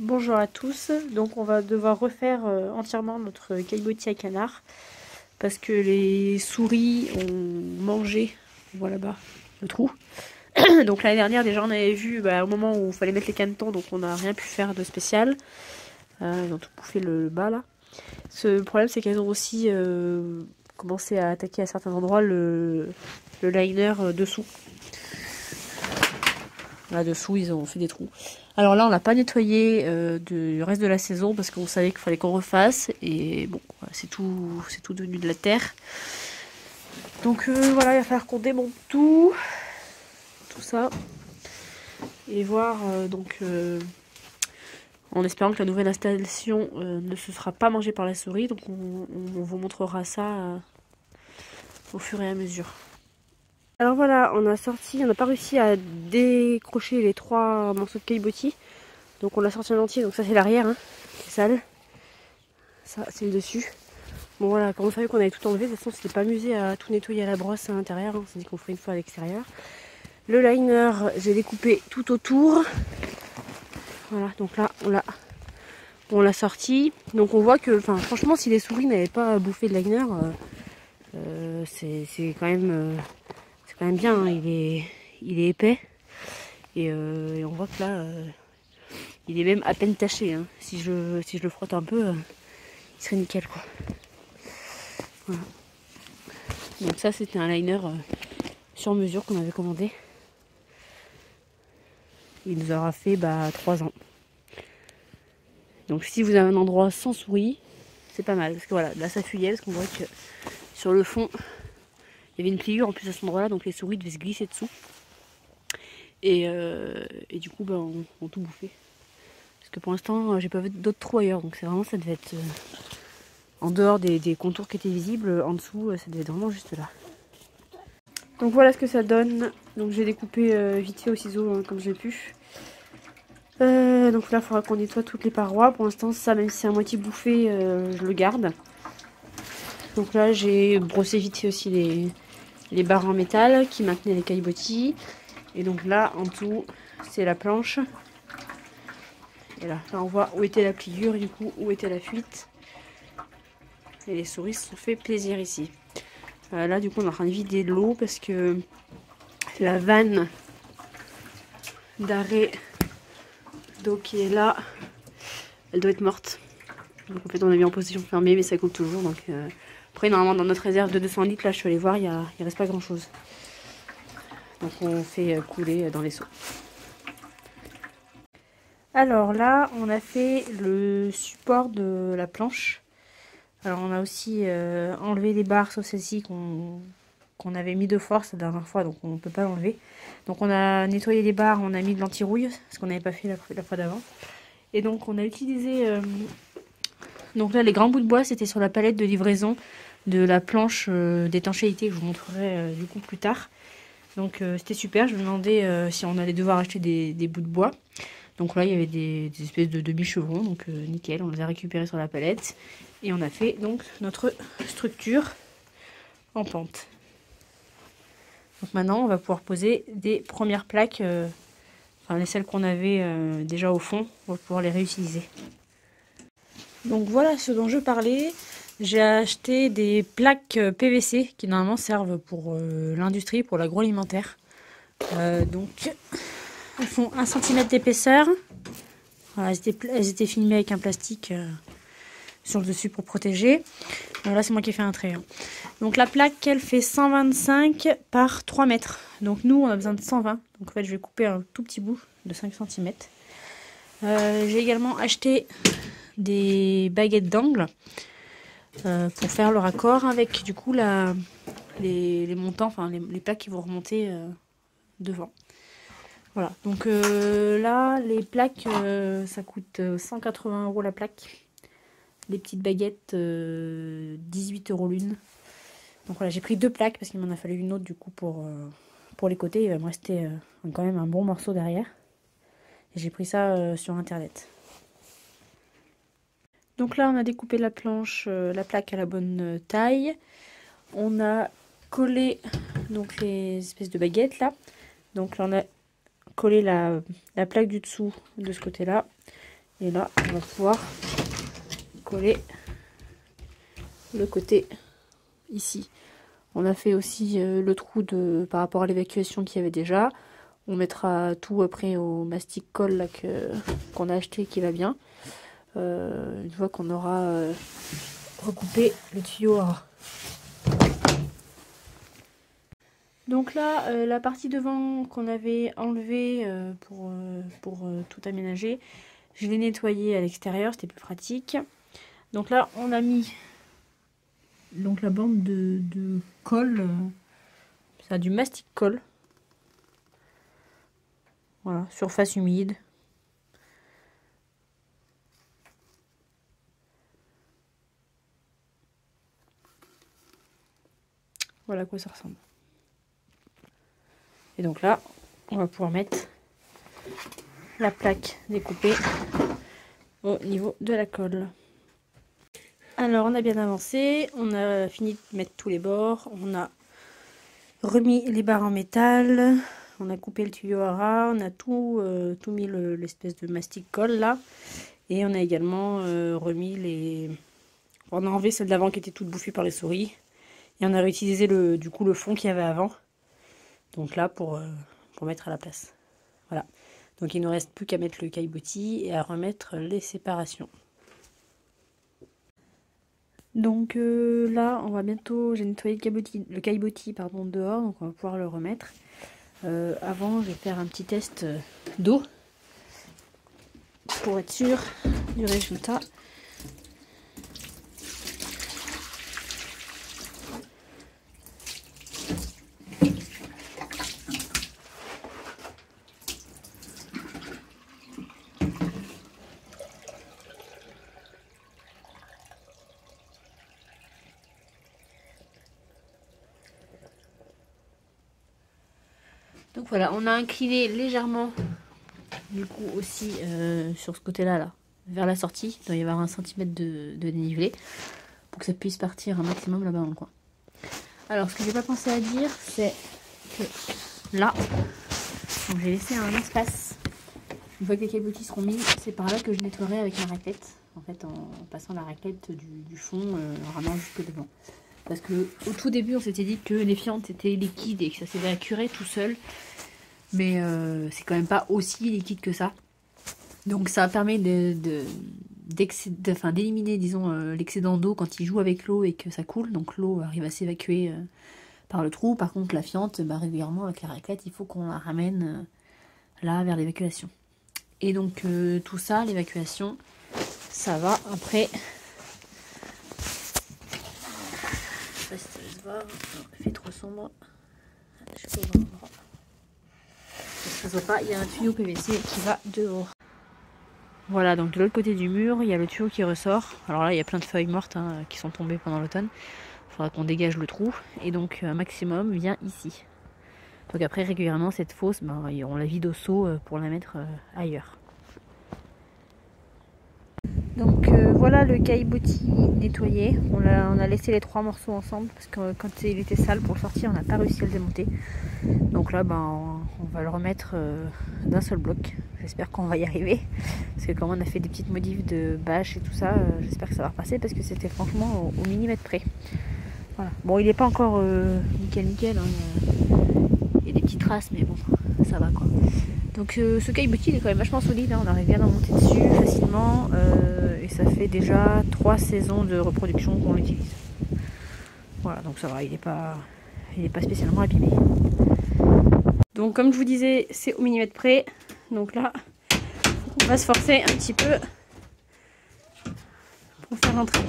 Bonjour à tous, donc on va devoir refaire entièrement notre caillebotis à canard parce que les souris ont mangé, voilà là-bas, le trou. Donc l'année dernière déjà on avait vu au moment où il fallait mettre les canetons, donc on n'a rien pu faire de spécial. Ils ont tout bouffé le bas là. Le problème c'est qu'elles ont aussi commencé à attaquer à certains endroits le liner dessous. Là dessous ils ont fait des trous. Alors là on l'a pas nettoyé du reste de la saison parce qu'on savait qu'il fallait qu'on refasse et bon c'est tout devenu de la terre. Donc voilà, il va falloir qu'on démonte tout ça et voir en espérant que la nouvelle installation ne se sera pas mangée par la souris. Donc on vous montrera ça au fur et à mesure. Alors voilà, on n'a pas réussi à décrocher les 3 morceaux de caillebotis. Donc on l'a sorti en entier, donc ça c'est l'arrière, hein, c'est sale. Ça c'est le dessus. Bon voilà, quand on savait qu'on avait tout enlevé, de toute façon c'était pas amusé à tout nettoyer à la brosse à l'intérieur, hein, on s'est dit qu'on ferait une fois à l'extérieur. Le liner, j'ai découpé tout autour. Voilà, donc là on l'a sorti. Donc on voit que, franchement, si les souris n'avaient pas bouffé le liner, c'est quand même bien, hein, il est épais. Et on voit que là, il est même à peine taché. Hein. Si je le frotte un peu, il serait nickel quoi. Voilà. Donc ça c'était un liner sur mesure qu'on avait commandé. Il nous aura fait 3 ans. Donc si vous avez un endroit sans souris, c'est pas mal. Parce que voilà, là ça fuyait parce qu'on voit que sur le fond, il y avait une pliure en plus à cet endroit là, donc les souris devaient se glisser dessous. Et du coup on tout bouffé. Parce que pour l'instant j'ai pas vu d'autres trous ailleurs, donc c'est vraiment, ça devait être en dehors des contours qui étaient visibles, en dessous ça devait être vraiment juste là. Donc voilà ce que ça donne. Donc j'ai découpé vite fait au ciseau hein, comme j'ai pu. Donc là il faudra qu'on nettoie toutes les parois. Pour l'instant ça, même si c'est à moitié bouffé, je le garde. Donc là j'ai brossé vite fait aussi les barres en métal qui maintenaient les caillebotis. Et donc là en dessous c'est la planche. Et là on voit où était la pliure, du coup où était la fuite. Et les souris se sont fait plaisir ici. Là du coup on est en train de vider de l'eau parce que la vanne d'arrêt d'eau qui est là, elle doit être morte. Donc en fait on a mis en position fermée, mais ça coule toujours. Donc après normalement dans notre réserve de 200 litres, là je suis allée voir, il reste pas grand chose. Donc on fait couler dans les seaux. Alors là on a fait le support de la planche. Alors on a aussi enlevé les barres sauf celle-ci qu'on avait mis de force la dernière fois, donc on ne peut pas l'enlever. Donc on a nettoyé les barres, on a mis de l'anti-rouille, ce qu'on n'avait pas fait la fois d'avant. Et donc on a utilisé... donc là les grands bouts de bois c'était sur la palette de livraison de la planche d'étanchéité que je vous montrerai du coup plus tard. Donc c'était super, je me demandais si on allait devoir acheter des bouts de bois. Donc là il y avait des espèces de demi-chevrons, donc nickel, on les a récupérés sur la palette. Et on a fait donc notre structure en pente. Donc maintenant on va pouvoir poser des premières plaques, les celles qu'on avait déjà au fond, on va pouvoir les réutiliser. Donc voilà ce dont je parlais. J'ai acheté des plaques PVC qui normalement servent pour l'industrie, pour l'agroalimentaire. Donc elles font 1 cm d'épaisseur. Voilà, elles étaient filmées avec un plastique sur le dessus pour protéger. Donc là c'est moi qui ai fait un trait. Hein. Donc la plaque elle fait 125 par 3 mètres. Donc nous on a besoin de 120. Donc en fait je vais couper un tout petit bout de 5 cm. J'ai également acheté des baguettes d'angle pour faire le raccord avec du coup les montants, les plaques qui vont remonter devant. Voilà, donc là les plaques ça coûte 180 € la plaque. Les petites baguettes 18 € l'une. Donc voilà, j'ai pris 2 plaques parce qu'il m'en a fallu une autre du coup pour les côtés. Il va me rester quand même un bon morceau derrière. Et j'ai pris ça sur internet. Donc là on a découpé la planche, la plaque à la bonne taille. On a collé donc les espèces de baguettes là. Donc là on a collé la plaque du dessous de ce côté là. Et là, on va pouvoir coller le côté ici. On a fait aussi le trou par rapport à l'évacuation qu'il y avait déjà. On mettra tout après au mastic colle là, qu'on a acheté qui va bien. Une fois qu'on aura recoupé le tuyau à. Donc là, la partie devant qu'on avait enlevée pour tout aménager, je l'ai nettoyée à l'extérieur, c'était plus pratique. Donc là, on a mis donc la bande de colle, ça a du mastic colle. Voilà, surface humide. Voilà à quoi ça ressemble. Et donc là, on va pouvoir mettre la plaque découpée au niveau de la colle. Alors on a bien avancé, on a fini de mettre tous les bords, on a remis les barres en métal, on a coupé le tuyau à ras, on a tout mis l'espèce de mastic colle là, et on a également remis les... On a enlevé celle d'avant qui était toute bouffée par les souris, et on a réutilisé du coup le fond qu'il y avait avant, donc là pour mettre à la place. Voilà, donc il ne nous reste plus qu'à mettre le caillebotis et à remettre les séparations. Donc là, on va bientôt, j'ai nettoyé le caillebotis pardon, dehors, donc on va pouvoir le remettre. Avant, je vais faire un petit test d'eau pour être sûr du résultat. Donc voilà, on a incliné légèrement, du coup aussi sur ce côté-là, là, vers la sortie. Il doit y avoir 1 cm de dénivelé pour que ça puisse partir un maximum là-bas dans le coin. Alors, ce que j'ai pas pensé à dire, c'est que là, j'ai laissé un espace. Une fois que les caillebotis seront mis, c'est par là que je nettoierai avec ma raclette. En fait, en passant la raclette du fond, en ramenant jusque devant. Parce que au tout début, on s'était dit que les fientes étaient liquides et que ça s'évacuerait tout seul. Mais c'est quand même pas aussi liquide que ça. Donc ça permet d'éliminer, disons, l'excédent d'eau quand il joue avec l'eau et que ça coule. Donc l'eau arrive à s'évacuer par le trou. Par contre, la fiente, régulièrement avec la raclette, il faut qu'on la ramène là vers l'évacuation. Et donc tout ça, l'évacuation, ça va après... Je sais pas si ça va se voir, il fait trop sombre. Je peux voir. Ça se voit pas, il y a un tuyau PVC qui va dehors. Voilà, donc de l'autre côté du mur, il y a le tuyau qui ressort. Alors là, il y a plein de feuilles mortes qui sont tombées pendant l'automne. Il faudra qu'on dégage le trou. Et donc, un maximum vient ici. Donc après, régulièrement, cette fosse, on la vide au seau pour la mettre ailleurs. Donc voilà le caillebotis nettoyé. On a laissé les 3 morceaux ensemble parce que quand il était sale pour le sortir, on n'a pas réussi à le démonter. Donc là, on va le remettre d'un seul bloc. J'espère qu'on va y arriver. Parce que comme on a fait des petites modifs de bâche et tout ça, j'espère que ça va repasser parce que c'était franchement au millimètre près. Voilà. Bon, il n'est pas encore nickel. Il y a des petites traces, mais bon, ça va quoi. Donc ce caillebotis il est quand même vachement solide, on arrive bien à monter dessus facilement et ça fait déjà 3 saisons de reproduction qu'on l'utilise. Voilà, donc ça va, il n'est pas spécialement abîmé. Donc comme je vous disais, c'est au millimètre près, donc là on va se forcer un petit peu pour faire rentrer.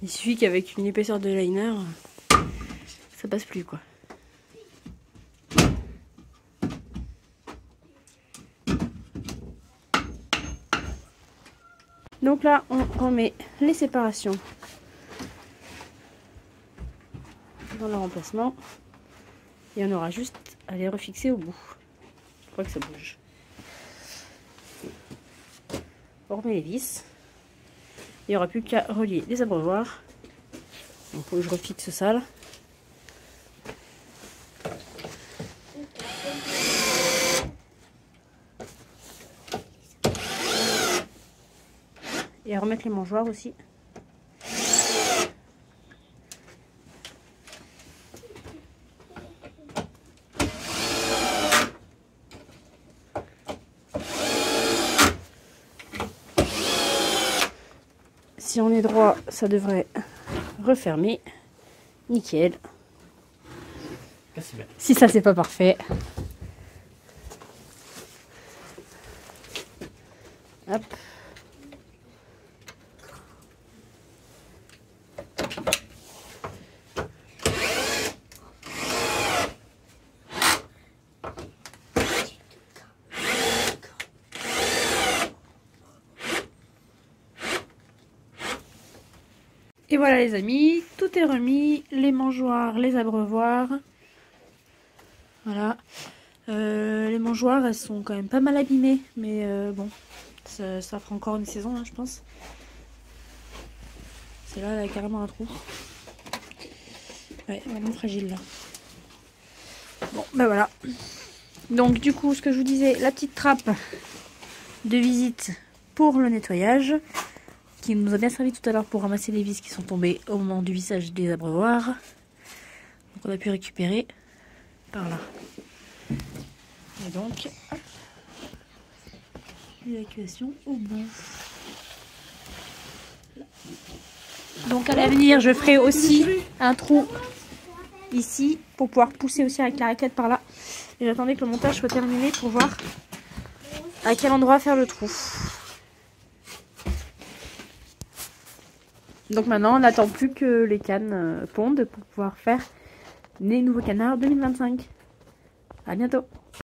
Il suffit qu'avec une épaisseur de liner, ça passe plus quoi. Donc là, on remet les séparations dans leur emplacement. Et on aura juste à les refixer au bout. Je crois que ça bouge. On remet les vis. Il n'y aura plus qu'à relier les abreuvoirs. Donc faut que je refixe ça là. Et à remettre les mangeoires aussi. Si on est droit, ça devrait refermer. Nickel. Si ça c'est pas parfait. Hop. Et voilà les amis, tout est remis, les mangeoires, les abreuvoirs. Voilà. Les mangeoires, elles sont quand même pas mal abîmées, mais bon, ça fera encore une saison, hein, je pense. Celle-là, elle a carrément un trou. Ouais, vraiment fragile là. Bon, ben voilà. Donc du coup, ce que je vous disais, la petite trappe de visite pour le nettoyage, qui nous a bien servi tout à l'heure pour ramasser les vis qui sont tombées au moment du vissage des abreuvoirs. Donc on a pu récupérer par là. Et donc, l'évacuation au bout. Donc à l'avenir, je ferai aussi un trou ici pour pouvoir pousser aussi avec la raquette par là. Et j'attendais que le montage soit terminé pour voir à quel endroit faire le trou. Donc maintenant, on n'attend plus que les cannes pondent pour pouvoir faire les nouveaux canards 2025. À bientôt!